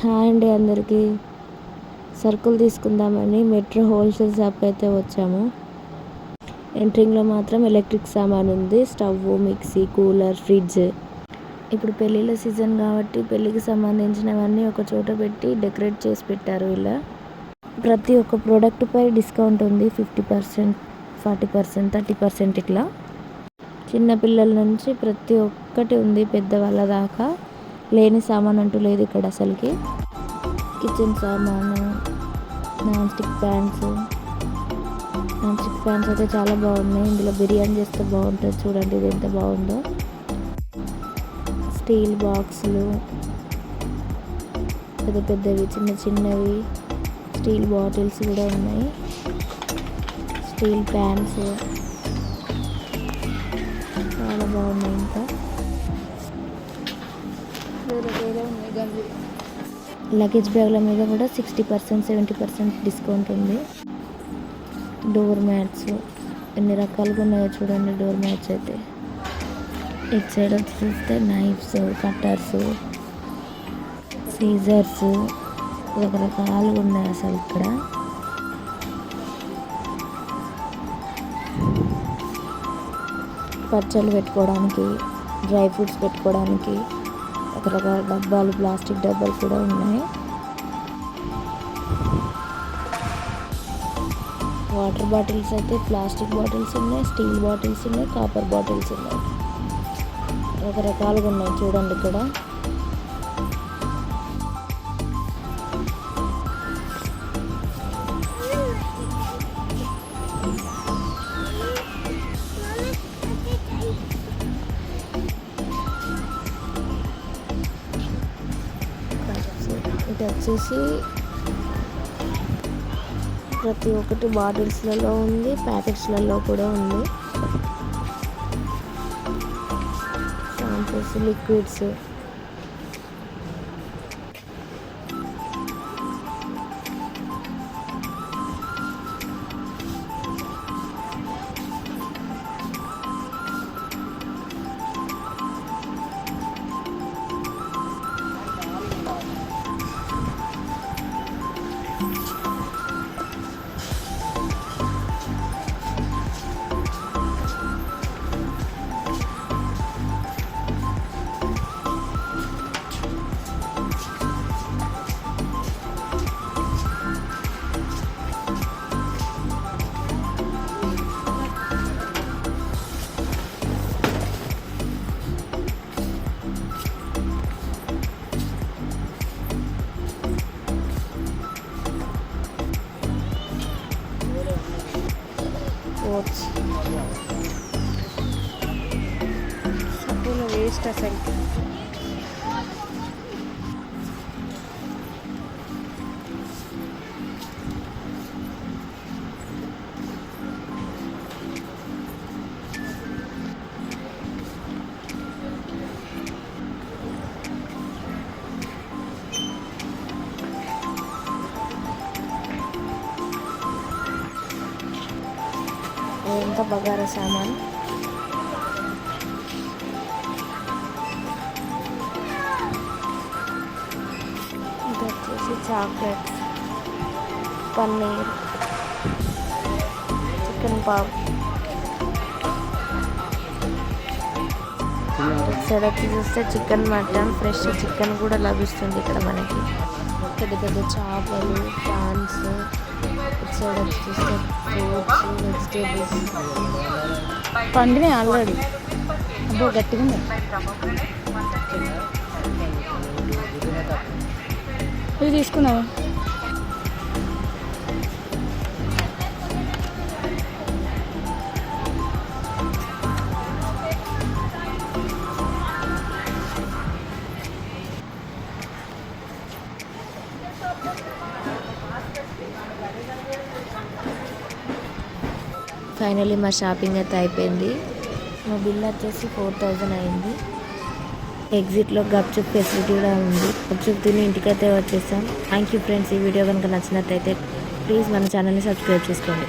Hi అండి అందరికీ. సరుకులు తీసుకుందామని మెట్రో హోల్సేల్ షాప్కి అయితే వచ్చాము. ఎంట్రింగ్లో మాత్రం ఎలక్ట్రిక్ సామాన్ ఉంది. Stove, mixie, cooler, fridge. ఇప్పుడు పెళ్ళిళ్ళ సీజన్ కాబట్టి పెళ్ళికి సంబంధించినవన్నీ ఒక చోట పెట్టి డెకరేట్ చేసి పెట్టారు. ఇలా ప్రతి ఒక్క ప్రోడక్ట్పై డిస్కౌంట్ ఉంది. 50%, 40%, 30% ఇట్లా. చిన్నపిల్లల నుంచి ప్రతి ఒక్కటి ఉంది, పెద్దవాళ్ళ దాకా. లేని సామాన్ అంటూ లేదు ఇక్కడ అసలుకి. కిచెన్ సామాను, నాన్ స్టిక్ ప్యాన్స్ అయితే చాలా బాగున్నాయి. ఇందులో బిర్యానీ చేస్తే బాగుంటుంది. చూడండి ఇది ఎంత బాగుందో. స్టీల్ బాక్సులు, పెద్ద పెద్దవి, చిన్న చిన్నవి. స్టీల్ బాటిల్స్ కూడా ఉన్నాయి. స్టీల్ ప్యాన్స్ చాలా బాగున్నాయి. ఇంకా లగేజ్ బ్యాగ్ల మీద కూడా 60%, 70% డిస్కౌంట్ ఉంది. డోర్ మ్యాట్స్ ఎన్ని రకాలుగా ఉన్నాయో చూడండి. డోర్ మ్యాట్స్ అయితే ఇటు సైడ్ వచ్చి చూస్తే నైఫ్స్, కట్టర్స్, సీజర్స్ రకరకాలుగా ఉన్నాయి అసలు ఇక్కడ. పచ్చళ్ళు పెట్టుకోవడానికి, డ్రై ఫ్రూట్స్ పెట్టుకోవడానికి రకరకాల డబ్బాలు, ప్లాస్టిక్ డబ్బాలు కూడా ఉన్నాయి. వాటర్ బాటిల్స్ అయితే ప్లాస్టిక్ బాటిల్స్ ఉన్నాయి, స్టీల్ బాటిల్స్ ఉన్నాయి, కాపర్ బాటిల్స్ ఉన్నాయి. రకరకాలుగా ఉన్నాయి చూడండి ఇక్కడ. ఇది వచ్చేసి ప్రతి ఒక్కటి బాటిల్స్లలో ఉంది, ప్యాకెట్స్లలో కూడా ఉంది. Shampoos, liquids. సబ్బులు వేస్ట్ అసలు. ఎంత బగారా సామాన్. ఇది వచ్చేసి chocolates, paneer, chicken pop. Side వచ్చి చూస్తే చికెన్, మటన్, ఫ్రెష్ చికెన్ కూడా లభిస్తుంది ఇక్కడ మనకి. పెద్ద పెద్ద చేపలు, ప్రాన్స్. ఇటు సైడ్ వచ్చి చూస్తే ఫ్రూట్స్, వెజిటేబుల్స్. పండినాయి ఆల్రెడీ. అబ్బో గట్టిగా ఉన్నాయి. ఇవి తీసుకున్నావా? ఫైనల్లీ మా షాపింగ్ అయితే అయిపోయింది. మా బిల్ వచ్చేసి 4000 అయింది. ఎగ్జిట్లో గప్చుప్ ఫెసిలిటీ కూడా ఉంది. గప్చుప్ తిని ఇంటికైతే వచ్చేసాం. Thank you friends. ఈ వీడియో కనుక నచ్చినట్టయితే ప్లీజ్ మన ఛానల్ని సబ్స్క్రైబ్ చేసుకోండి.